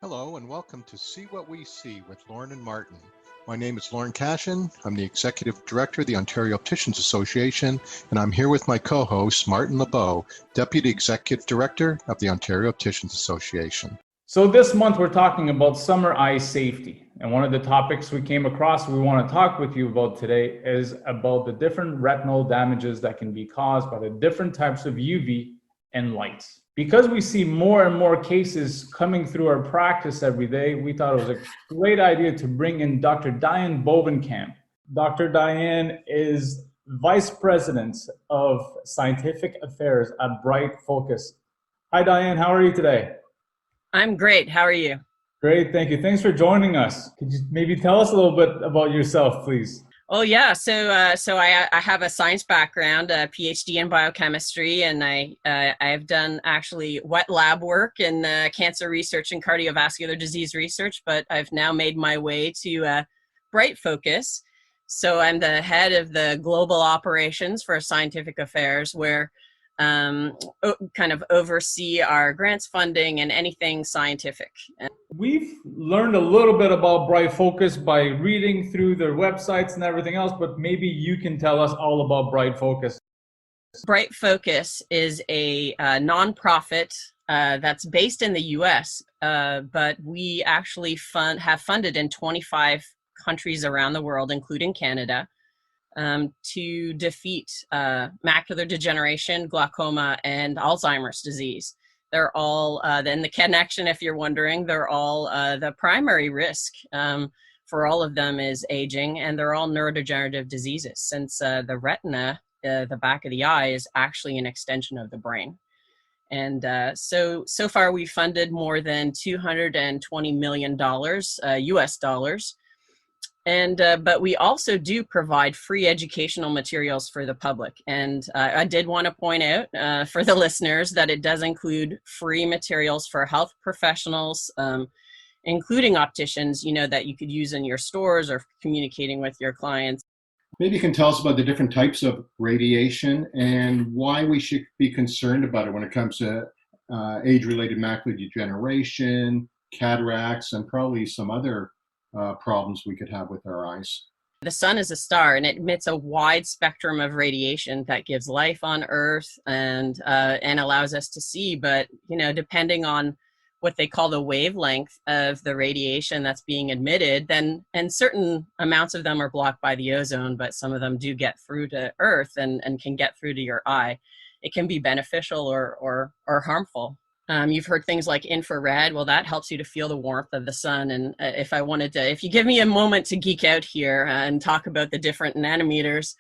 Hello and welcome to See What We See with Lorne Martin. My name is Lorne Cashin. I'm the Executive Director of the Ontario Opticians Association, and I'm here with my co-host, Martin LeBeau, Deputy Executive Director of the Ontario Opticians Association. So this month we're talking about summer eye safety. And one of the topics we came across we want to talk with you about today is about the different retinal damages that can be caused by the different types of UV and lights. Because we see more and more cases coming through our practice every day, we thought it was a great idea to bring in Dr. Diane Bovenkamp. Dr. Diane is Vice President of Scientific Affairs at BrightFocus. Hi, Diane. How are you today? I'm great. How are you? Great. Thank you. Thanks for joining us. Could you maybe tell us a little bit about yourself, please? Oh, yeah. So I have a science background, a PhD in biochemistry, and I've done actually wet lab work in cancer research and cardiovascular disease research, but I've now made my way to BrightFocus. So I'm the head of the global operations for scientific affairs, where kind of oversee our grants funding and anything scientific. We've learned a little bit about BrightFocus by reading through their websites and everything else, but maybe you can tell us all about BrightFocus. BrightFocus is a nonprofit that's based in the US, but we actually have funded in 25 countries around the world, including Canada, to defeat macular degeneration, glaucoma, and Alzheimer's disease. They're all, then the connection, if you're wondering, they're all the primary risk for all of them is aging, and they're all neurodegenerative diseases, since the retina, the back of the eye, is actually an extension of the brain. And so far we've funded more than $220 million US dollars. And but we also do provide free educational materials for the public. And I did want to point out for the listeners that it does include free materials for health professionals, including opticians, that you could use in your stores or communicating with your clients. Maybe you can tell us about the different types of radiation and why we should be concerned about it when it comes to age-related macular degeneration, cataracts, and probably some other problems we could have with our eyes. The sun is a star, and it emits a wide spectrum of radiation that gives life on Earth and allows us to see. But depending on what they call the wavelength of the radiation that's being emitted, and certain amounts of them are blocked by the ozone, but some of them do get through to Earth and can get through to your eye. It can be beneficial or harmful. You've heard things like infrared. Well, that helps you to feel the warmth of the sun. And if you give me a moment to geek out here and talk about the different nanometers.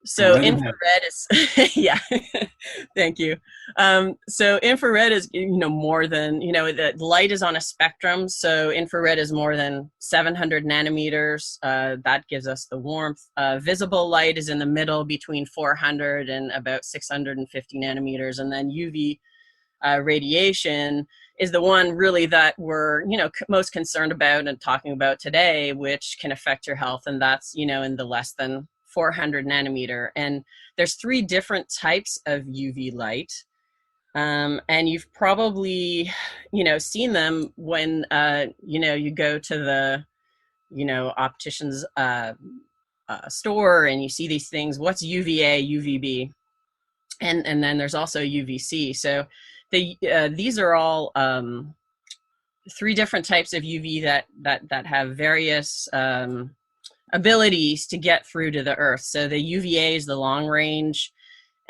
So infrared is, yeah, thank you. So infrared is, more than, the light is on a spectrum. So infrared is more than 700 nanometers. That gives us the warmth. Visible light is in the middle between 400 and about 650 nanometers. And then UV radiation is the one really that we're most concerned about and talking about today, which can affect your health, and that's in the less than 400 nanometer. And there's 3 different types of UV light, and you've probably seen them when you go to the optician's store and you see these things. What's UVA, UVB, and then there's also UVC. So these are all 3 different types of UV that have various abilities to get through to the Earth. So the UVA is the long range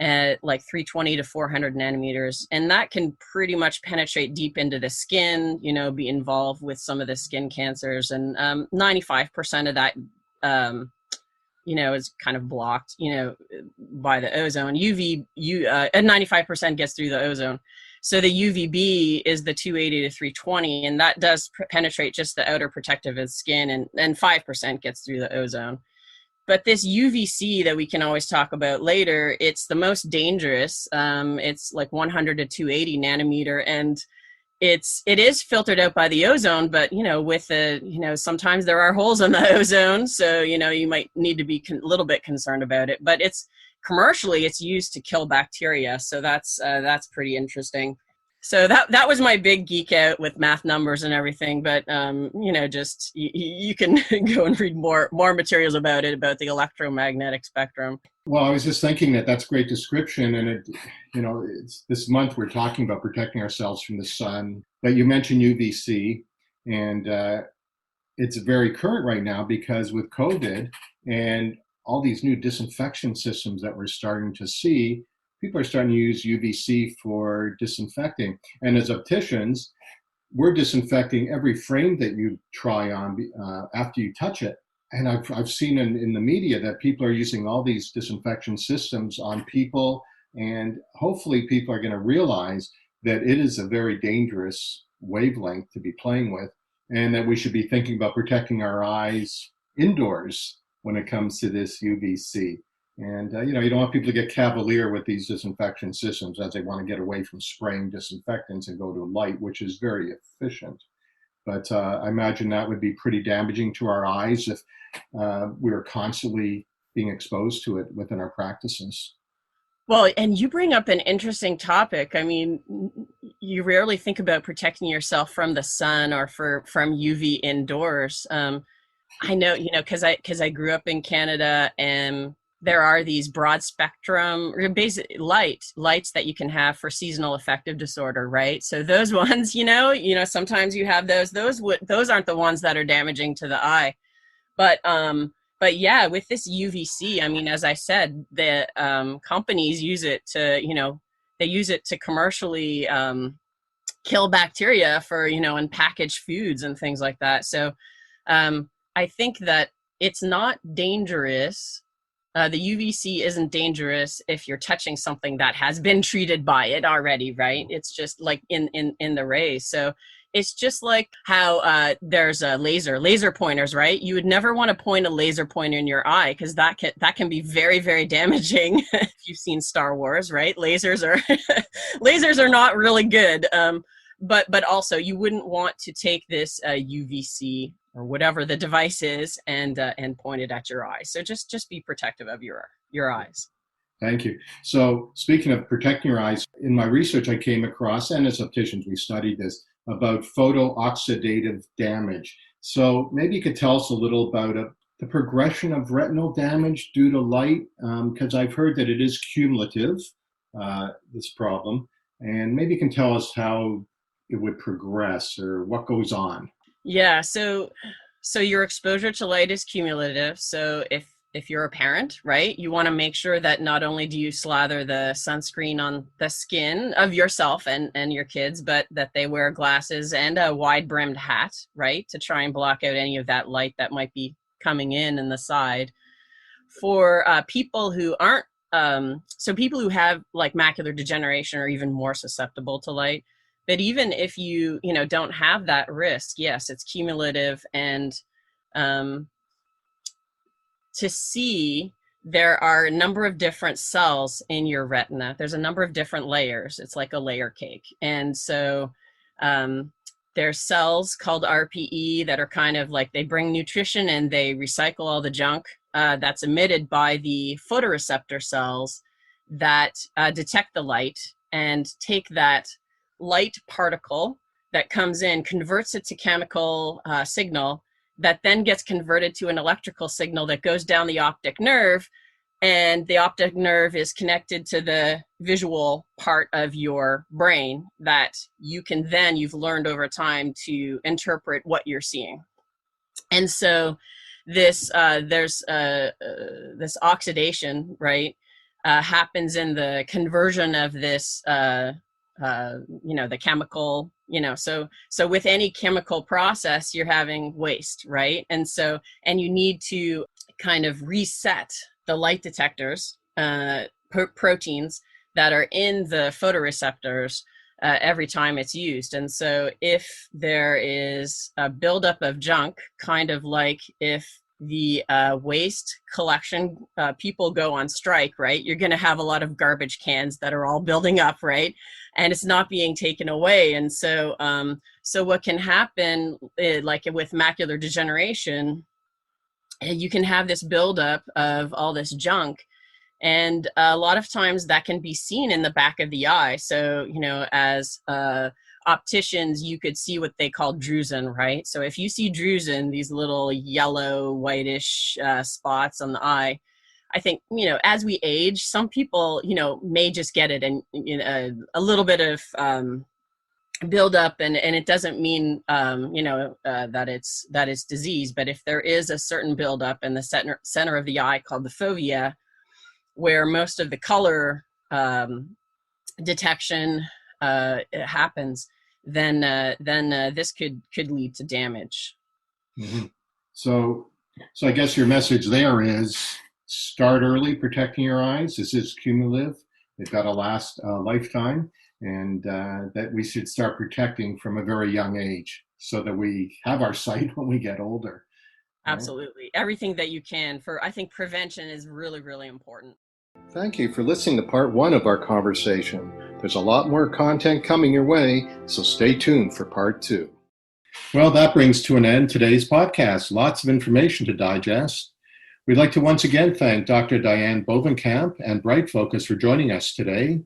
at like 320 to 400 nanometers, and that can pretty much penetrate deep into the skin, be involved with some of the skin cancers, and 95% of that is kind of blocked, by the ozone. And 95% gets through the ozone. So the UVB is the 280 to 320, and that does penetrate just the outer protective of the skin, and 5% gets through the ozone. But this UVC that we can always talk about later, it's the most dangerous. It's like 100 to 280 nanometer, and it is filtered out by the ozone, but with the sometimes there are holes in the ozone, so you might need to be a little bit concerned about it. But commercially it's used to kill bacteria, so that's pretty interesting. So that was my big geek out with math numbers and everything. But just you can go and read more materials about it, about the electromagnetic spectrum. Well, I was just thinking that's great description, and it's this month we're talking about protecting ourselves from the sun. But you mentioned UVC, and it's very current right now because with COVID and all these new disinfection systems that we're starting to see, people are starting to use UVC for disinfecting. And as opticians, we're disinfecting every frame that you try on after you touch it. And I've seen in the media that people are using all these disinfection systems on people, and hopefully people are going to realize that it is a very dangerous wavelength to be playing with, and that we should be thinking about protecting our eyes indoors when it comes to this UVC. And you don't want people to get cavalier with these disinfection systems as they want to get away from spraying disinfectants and go to light, which is very efficient. But I imagine that would be pretty damaging to our eyes if we were constantly being exposed to it within our practices. Well, and you bring up an interesting topic. I mean, you rarely think about protecting yourself from the sun or from UV indoors. I know, because I grew up in Canada, and there are these broad spectrum basic lights that you can have for seasonal affective disorder, right? So those ones, sometimes you have those aren't the ones that are damaging to the eye. But yeah, with this UVC, I mean, as I said, the companies use it to, they use it to commercially kill bacteria for, in packaged foods and things like that. So I think that it's not dangerous. The UVC isn't dangerous if you're touching something that has been treated by it already, right? It's just like in the rays. So it's just like how there's a laser pointers, right? You would never want to point a laser pointer in your eye because that can be very, very damaging. If you've seen Star Wars, right? Lasers are not really good. But also you wouldn't want to take this UVC or whatever the device is and point it at your eyes. So just be protective of your eyes. Thank you. So speaking of protecting your eyes, in my research I came across, and as opticians we studied this, about photooxidative damage. So maybe you could tell us a little about the progression of retinal damage due to light, because I've heard that it is cumulative, this problem, and maybe you can tell us how it would progress or what goes on. Yeah, so your exposure to light is cumulative. So if you're a parent, right, you want to make sure that not only do you slather the sunscreen on the skin of yourself and your kids, but that they wear glasses and a wide-brimmed hat, right, to try and block out any of that light that might be coming in the side. For people who aren't, so people who have like macular degeneration are even more susceptible to light. But even if you don't have that risk, yes, it's cumulative. And to see, there are a number of different cells in your retina. There's a number of different layers. It's like a layer cake. And so there's cells called RPE that are kind of like, they bring nutrition and they recycle all the junk that's emitted by the photoreceptor cells that detect the light and take that light particle that comes in, converts it to chemical signal that then gets converted to an electrical signal that goes down the optic nerve, and the optic nerve is connected to the visual part of your brain that you've learned over time to interpret what you're seeing. And so this this oxidation, right, happens in the conversion of this the chemical, so with any chemical process, you're having waste, right? And you need to kind of reset the light detectors, proteins that are in the photoreceptors every time it's used. And so if there is a buildup of junk, kind of like if the waste collection people go on strike, right? You're going to have a lot of garbage cans that are all building up, right? And it's not being taken away. And so what can happen, like with macular degeneration, you can have this buildup of all this junk. And a lot of times that can be seen in the back of the eye. So, as opticians, you could see what they call drusen, right? So if you see drusen, these little yellow, whitish spots on the eye, I think, as we age, some people, may just get it and a little bit of build up, and it doesn't mean, that it's disease. But if there is a certain buildup in the center of the eye called the fovea, where most of the color detection happens, then this could lead to damage. Mm-hmm. So I guess your message there is start early protecting your eyes. This is cumulative. They've got to last a lifetime, and that we should start protecting from a very young age so that we have our sight when we get older. Absolutely. Everything that you can I think prevention is really, really important. Thank you for listening to part 1 of our conversation. There's a lot more content coming your way, so stay tuned for part 2. Well, that brings to an end today's podcast. Lots of information to digest. We'd like to once again thank Dr. Diane Bovenkamp and BrightFocus for joining us today.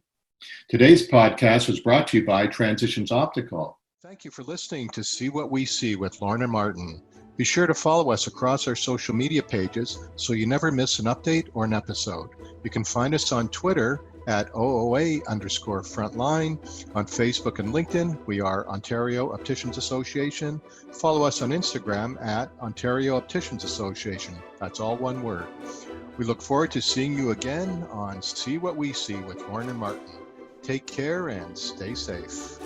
Today's podcast was brought to you by Transitions Optical. Thank you for listening to See What We See with Lorne Martin. Be sure to follow us across our social media pages so you never miss an update or an episode. You can find us on Twitter at OOA_frontline. On Facebook and LinkedIn, we are Ontario Opticians Association. Follow us on Instagram at Ontario Opticians Association. That's all one word. We look forward to seeing you again on See What We See with Lorne and Martin. Take care and stay safe.